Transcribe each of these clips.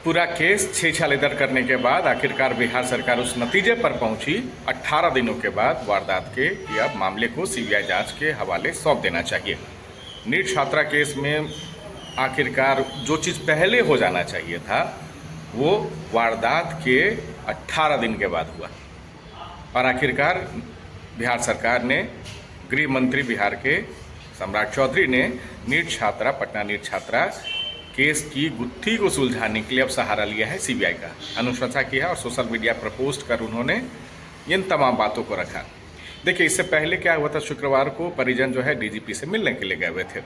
पूरा केस 6 साल इधर करने के बाद आखिरकार बिहार सरकार उस नतीजे पर पहुंची 18 दिनों के बाद वारदात के कि अब मामले को सीबीआई जांच के हवाले सौंप देना चाहिए। नीट छात्रा केस में आखिरकार जो चीज़ पहले हो जाना चाहिए था वो वारदात के 18 दिन के बाद हुआ और आखिरकार बिहार सरकार ने, गृह मंत्री बिहार के सम्राट चौधरी ने पटना नीट छात्रा केस की गुत्थी को सुलझाने के लिए अब सहारा लिया है सीबीआई का, अनुशंसा किया और सोशल मीडिया पर पोस्ट कर उन्होंने इन तमाम बातों को रखा। देखिए, इससे पहले क्या हुआ था, शुक्रवार को परिजन जो है डीजीपी से मिलने के लिए गए हुए थे।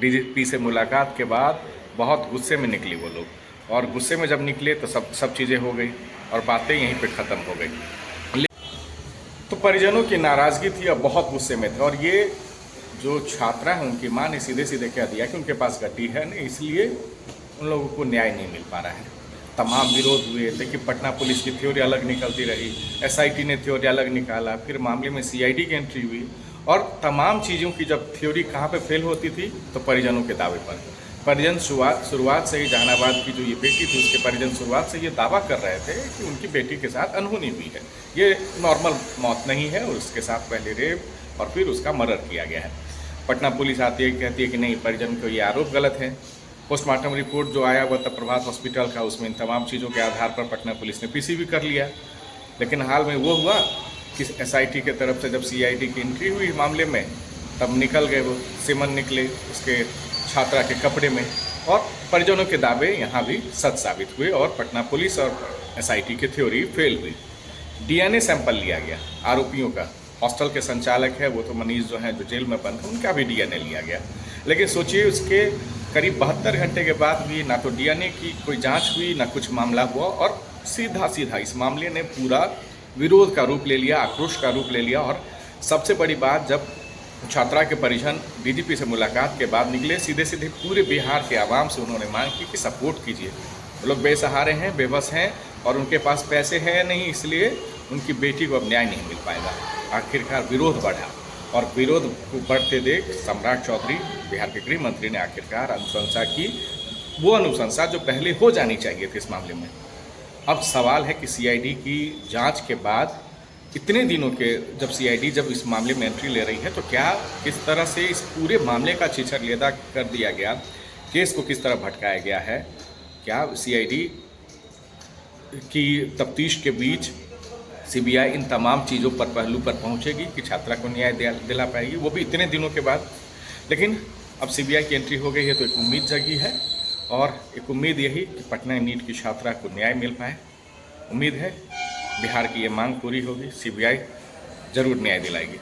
डीजीपी से मुलाकात के बाद बहुत गुस्से में निकली वो लोग और गुस्से में जब निकले तो सब चीज़ें हो गई और बातें यहीं पे ख़त्म हो गई। तो परिजनों की नाराज़गी थी, अब बहुत गुस्से में थे और ये जो छात्रा है उनकी माँ ने सीधे सीधे कह दिया कि उनके पास गड्डी है नहीं, इसलिए उन लोगों को न्याय नहीं मिल पा रहा है। तमाम विरोध हुए। देखिए, पटना पुलिस की थ्योरी अलग निकलती रही, एसआईटी ने थ्योरी अलग निकाला, फिर मामले में सीआईडी की एंट्री हुई और तमाम चीज़ों की जब थ्योरी कहाँ पे फेल होती थी तो परिजनों के दावे पर। परिजन शुरुआत से ही, जहानाबाद की जो ये बेटी थी उसके परिजन शुरुआत से ये दावा कर रहे थे कि उनकी बेटी के साथ अनहोनी हुई है, ये नॉर्मल मौत नहीं है और उसके साथ पहले रेप और फिर उसका मर्डर किया गया है। पटना पुलिस आती है, कहती है कि नहीं, परिजन को ये आरोप गलत है। पोस्टमार्टम रिपोर्ट जो आया हुआ था प्रभात हॉस्पिटल का, उसमें इन तमाम चीज़ों के आधार पर पटना पुलिस ने पीसी भी कर लिया। लेकिन हाल में वो हुआ कि एसआईटी के तरफ से जब सीआईडी की एंट्री हुई मामले में, तब निकल गए वो सिमन निकले उसके छात्रा के कपड़े में और परिजनों के दावे यहाँ भी सच साबित हुए और पटना पुलिस और एसआईटी की थ्योरी फेल हुई। डीएनए सैंपल लिया गया आरोपियों का, हॉस्टल के संचालक है वो तो मनीष जो है जो जेल में बंद है, उनका भी डीएनए लिया गया। लेकिन सोचिए, उसके करीब 72 घंटे के बाद भी ना तो डीएनए की कोई जांच हुई, ना कुछ मामला हुआ और सीधा इस मामले ने पूरा विरोध का रूप ले लिया, आक्रोश का रूप ले लिया। और सबसे बड़ी बात, जब छात्रा के परिजन डीजीपी से मुलाकात के बाद निकले, सीधे पूरे बिहार के आवाम से उन्होंने मांग की कि सपोर्ट कीजिए, वो लोग बेसहारे हैं, बेबस हैं और उनके पास पैसे हैं नहीं, इसलिए उनकी बेटी को अब न्याय नहीं मिल पाएगा। आखिरकार विरोध बढ़ा और विरोध को बढ़ते देख सम्राट चौधरी, बिहार के गृह मंत्री, ने आखिरकार अनुशंसा की, वो अनुशंसा जो पहले हो जानी चाहिए थी इस मामले में। अब सवाल है कि सीआईडी की जांच के बाद इतने दिनों के, जब सीआईडी जब इस मामले में एंट्री ले रही है तो क्या किस तरह से इस पूरे मामले का छीछरलेदा कर दिया गया, केस को किस तरह भटकाया गया है, क्या सीआईडी की तफ्तीश के बीच सीबीआई इन तमाम चीज़ों पर, पहलू पर पहुंचेगी कि छात्रा को न्याय दिला पाएगी, वो भी इतने दिनों के बाद। लेकिन अब सीबीआई की एंट्री हो गई है तो एक उम्मीद जगी है और एक उम्मीद यही कि पटना नीट की छात्रा को न्याय मिल पाए। उम्मीद है बिहार की ये मांग पूरी होगी, सीबीआई जरूर न्याय दिलाएगी।